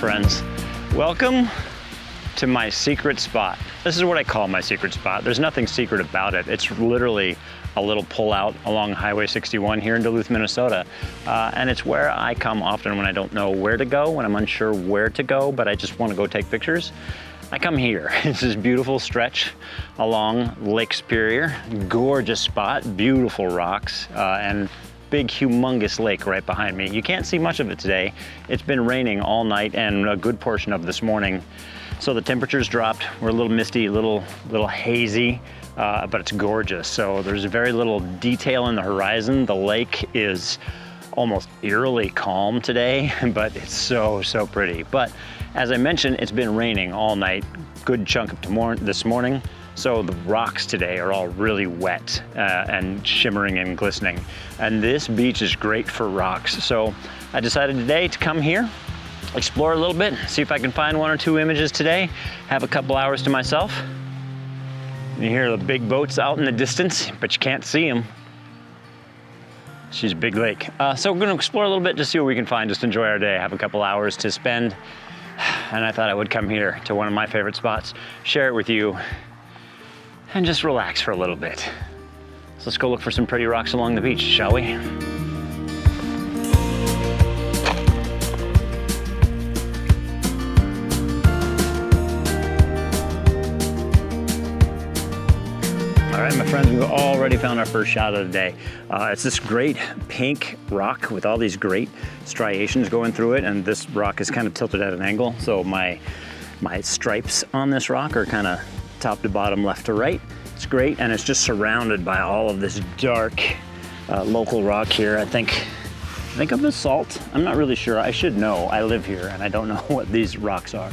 friends. Welcome to my secret spot. This is what I call my secret spot. There's nothing secret about it. It's literally a little pull-out along Highway 61 here in Duluth, Minnesota. And it's where I come often when I don't know where to go, when I'm unsure where to go, but I just want to go take pictures. I come here. It's this beautiful stretch along Lake Superior. Gorgeous spot, beautiful rocks, and big, humongous lake right behind me. You can't see much of it today. It's been raining all night and a good portion of this morning. So the temperatures dropped. We're a little misty, a little hazy, but it's gorgeous. So there's very little detail in the horizon. The lake is almost eerily calm today, but it's so pretty. But as I mentioned, it's been raining all night, good chunk of this morning. So the rocks today are all really wet and shimmering and glistening. And this beach is great for rocks. So I decided today to come here, explore a little bit, see if I can find one or two images today, have a couple hours to myself. You hear the big boats out in the distance, but you can't see them. She's a big lake. So we're gonna explore a little bit, just see what we can find, just enjoy our day, have a couple hours to spend. And I thought I would come here to one of my favorite spots, share it with you, and just relax for a little bit. So let's go look for some pretty rocks along the beach, shall we? All right, my friends, we've already found our first shot of the day. It's this great pink rock with all these great striations going through it, and this rock is kind of tilted at an angle, so my stripes on this rock are kind of top to bottom, left to right. It's great, and it's just surrounded by all of this dark local rock here. I think of basalt. I'm not really sure. I should know. I live here, and I don't know what these rocks are.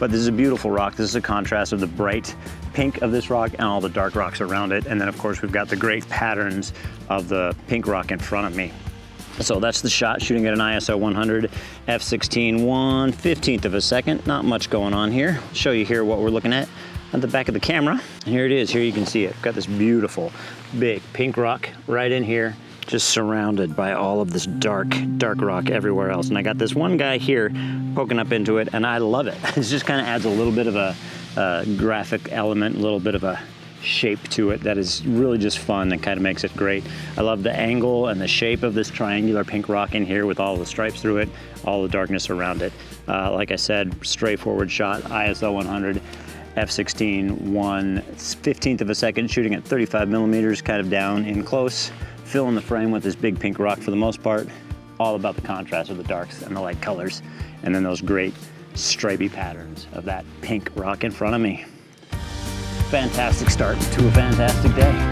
But this is a beautiful rock. This is a contrast of the bright pink of this rock and all the dark rocks around it. And then, of course, we've got the great patterns of the pink rock in front of me. So that's the shot, shooting at an ISO 100, f/16, 1/15 of a second. Not much going on here. I'll show you here what we're looking at the back of the camera. And here it is. Here you can see it. We've got this beautiful, big pink rock right in here, just surrounded by all of this dark rock everywhere else. And I got this one guy here poking up into it, and I love it. It just kind of adds a little bit of a graphic element, a little bit of a shape to it that is really just fun and kind of makes it great. I love the angle and the shape of this triangular pink rock in here with all the stripes through it, all the darkness around it. Like I said, straightforward shot, ISO 100, f/16, 1/15 of a second, shooting at 35 millimeters, kind of down in close, filling the frame with this big pink rock for the most part. All about the contrast of the darks and the light colors, and then those great stripy patterns of that pink rock in front of me. Fantastic start to a fantastic day.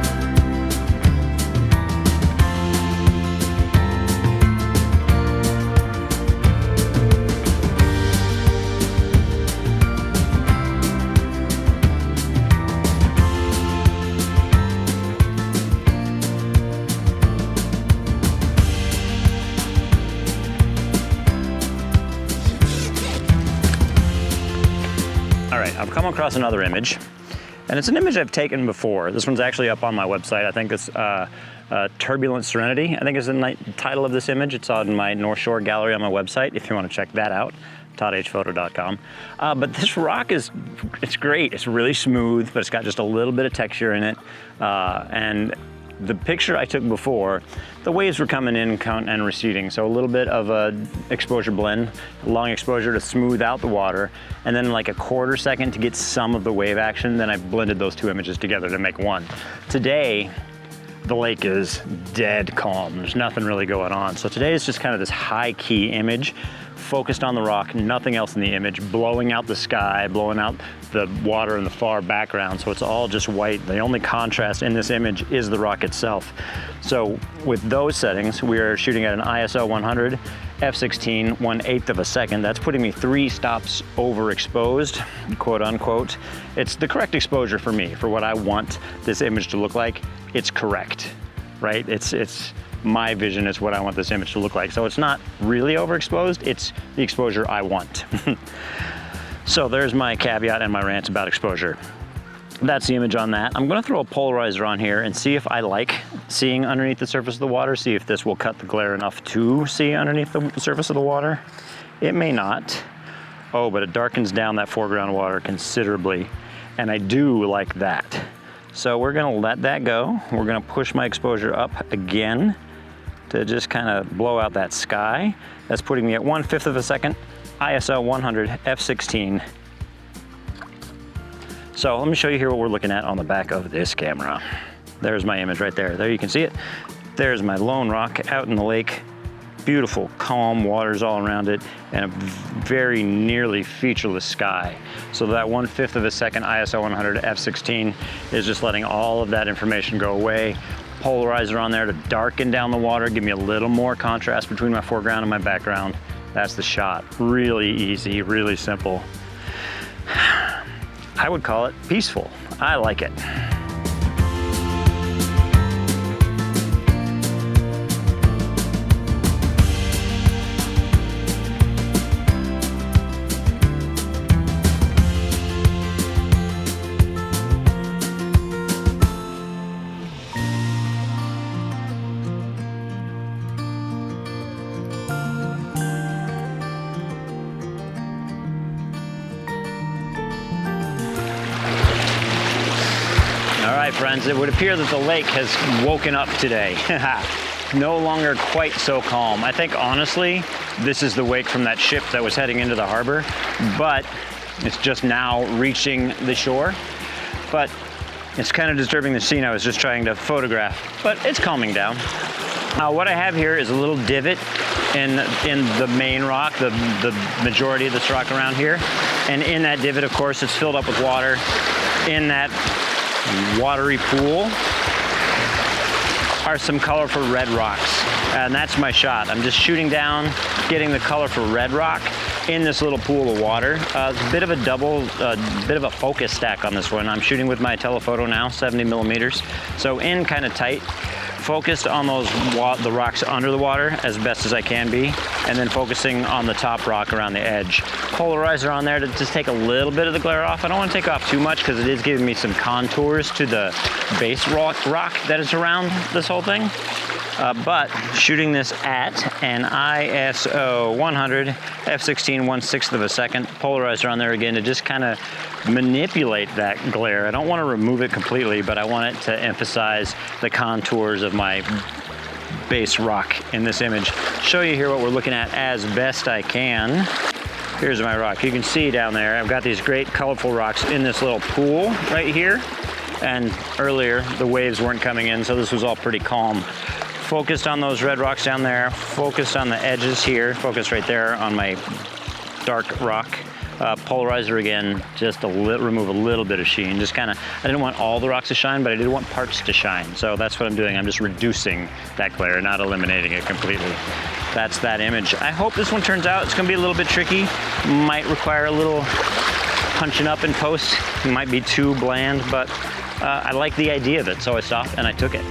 I've come across another image, and it's an image I've taken before. This one's actually up on my website. I think it's Turbulent Serenity, I think is the title of this image. It's on my North Shore gallery on my website if you want to check that out, toddhphoto.com. But this rock it's great. It's really smooth, but it's got just a little bit of texture in it. And the picture I took before, the waves were coming in and receding, so a little bit of a exposure blend, long exposure to smooth out the water, and then like a quarter second to get some of the wave action. Then I blended those two images together to make one. Today, the lake is dead calm. There's nothing really going on. So today is just kind of this high key image, focused on the rock, nothing else in the image, blowing out the sky, blowing out the water in the far background. So it's all just white. The only contrast in this image is the rock itself. So with those settings, we are shooting at an ISO 100, f/16, 1/8 of a second. That's putting me 3 stops overexposed, quote unquote. It's the correct exposure for me, for what I want this image to look like. It's correct, right? It's my vision is what I want this image to look like. So it's not really overexposed, it's the exposure I want. So there's my caveat and my rant about exposure. That's the image on that. I'm gonna throw a polarizer on here and see if I like seeing underneath the surface of the water, see if this will cut the glare enough to see underneath the surface of the water. It may not. Oh, but it darkens down that foreground water considerably, and I do like that. So we're gonna let that go. We're gonna push my exposure up again to just kind of blow out that sky. That's putting me at 1/5 of a second, ISO 100 f/16. So let me show you here what we're looking at on the back of this camera. There's my image right there. There you can see it. There's my lone rock out in the lake. Beautiful, calm waters all around it, and a very nearly featureless sky. So that 1/5 of a second ISO 100 f/16 is just letting all of that information go away. Polarizer on there to darken down the water, give me a little more contrast between my foreground and my background. That's the shot. Really easy, really simple. I would call it peaceful. I like it. All right, friends, it would appear that the lake has woken up today. No longer quite so calm. I think, honestly, this is the wake from that ship that was heading into the harbor, but it's just now reaching the shore. But it's kind of disturbing the scene I was just trying to photograph, but it's calming down. What I have here is a little divot in the main rock, the majority of this rock around here. And in that divot, of course, it's filled up with water. In that watery pool are some colorful red rocks, and that's my shot. I'm just shooting down, getting the colorful red rock in this little pool of water. It's a bit of a focus stack on this one. I'm shooting with my telephoto now, 70 millimeters. So in kind of tight, focused on the rocks under the water as best as I can be, and then focusing on the top rock around the edge. Polarizer on there to just take a little bit of the glare off. I don't want to take off too much because it is giving me some contours to the base rock that is around this whole thing. But shooting this at an ISO 100 f/16 1/6 of a second, polarizer on there again to just kind of manipulate that glare. I don't want to remove it completely, but I want it to emphasize the contours of my base rock in this image. Show you here what we're looking at as best I can. Here's my rock. You can see down there, I've got these great colorful rocks in this little pool right here. And earlier, the waves weren't coming in, so this was all pretty calm. Focused on those red rocks down there, focused on the edges here, focused right there on my dark rock. Polarizer again, just to remove a little bit of sheen. Just kind of, I didn't want all the rocks to shine, but I did want parts to shine. So that's what I'm doing. I'm just reducing that glare, not eliminating it completely. That's that image. I hope this one turns out. It's gonna be a little bit tricky. Might require a little punching up in post. It might be too bland, but I like the idea of it. So I stopped and I took it.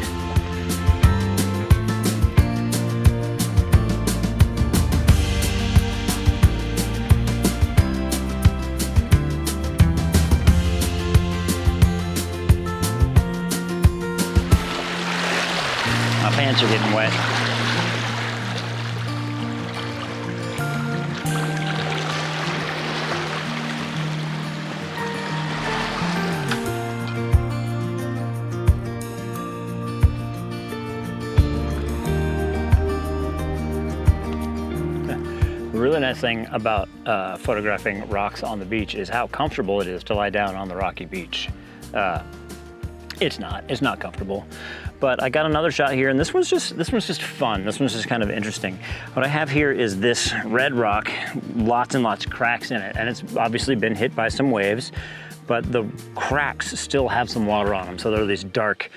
My pants are getting wet. The really nice thing about photographing rocks on the beach is how comfortable it is to lie down on the rocky beach. It's not comfortable. But I got another shot here, and this one's just fun. This one's just kind of interesting. What I have here is this red rock, lots and lots of cracks in it, and it's obviously been hit by some waves, but the cracks still have some water on them. So there are these dark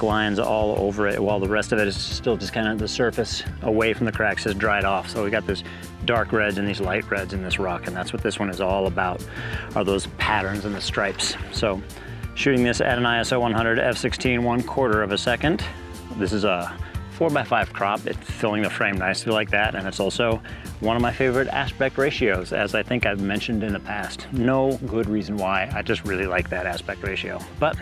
lines all over it, while the rest of it is still just kind of the surface away from the cracks has dried off. So we got this dark reds and these light reds in this rock, and that's what this one is all about, are those patterns and the stripes. So shooting this at an ISO 100 f/16 1/4 of a second. This is a 4x5 crop. It's filling the frame nicely like that, and it's also one of my favorite aspect ratios, as I think I've mentioned in the past. No good reason why, I just really like that aspect ratio. But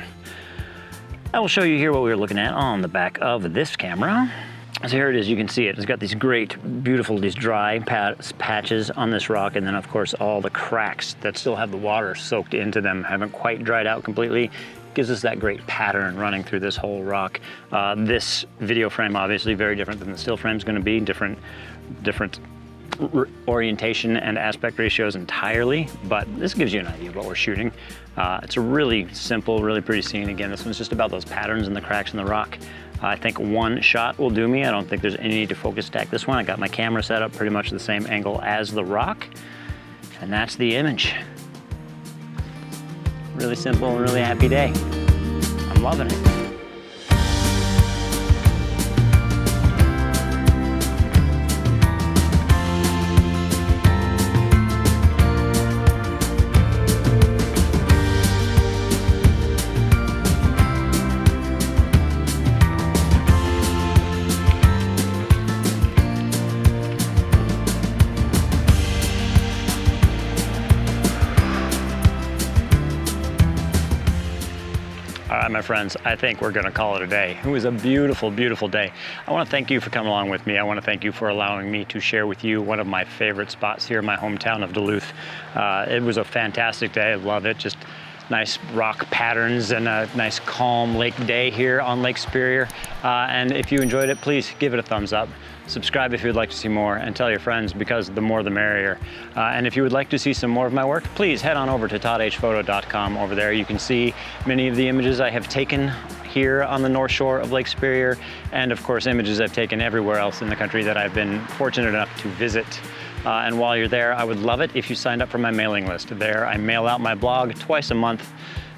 I will show you here what we were looking at on the back of this camera. So here it is, you can see it. It's got these great, beautiful, these dry patches on this rock, and then of course all the cracks that still have the water soaked into them, haven't quite dried out completely. Gives us that great pattern running through this whole rock. This video frame, obviously very different than the still frame is going to be, different orientation and aspect ratios entirely, but this gives you an idea of what we're shooting. It's a really simple, really pretty scene. Again, this one's just about those patterns and the cracks in the rock. I think one shot will do me. I don't think there's any need to focus stack this one. I got my camera set up pretty much the same angle as the rock, and that's the image. Really simple and really happy day. I'm loving it. All right, my friends, I think we're gonna call it a day. It was a beautiful, beautiful day. I wanna thank you for coming along with me. I wanna thank you for allowing me to share with you one of my favorite spots here in my hometown of Duluth. It was a fantastic day, I love it. Just nice rock patterns and a nice calm lake day here on Lake Superior. And if you enjoyed it, please give it a thumbs up. Subscribe if you'd like to see more, and tell your friends, because the more the merrier. And if you would like to see some more of my work, please head on over to toddhphoto.com. Over there you can see many of the images I have taken here on the North Shore of Lake Superior, and of course images I've taken everywhere else in the country that I've been fortunate enough to visit. And while you're there, I would love it if you signed up for my mailing list. There I mail out my blog twice a month,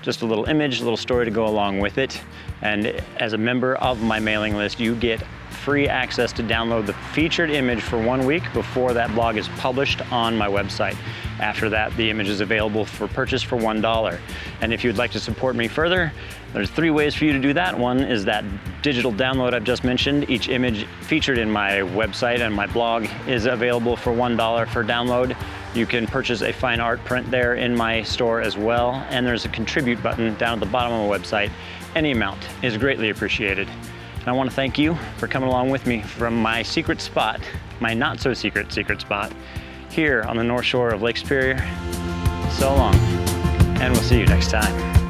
just a little image, a little story to go along with it. And as a member of my mailing list, you get free access to download the featured image for 1 week before that blog is published on my website. After that, the image is available for purchase for $1. And if you'd like to support me further, there's 3 ways for you to do that. One is that digital download I've just mentioned. Each image featured in my website and my blog is available for $1 for download. You can purchase a fine art print there in my store as well. And there's a contribute button down at the bottom of the website. Any amount is greatly appreciated. And I want to thank you for coming along with me from my secret spot, my not so secret spot, here on the North Shore of Lake Superior. So long, and we'll see you next time.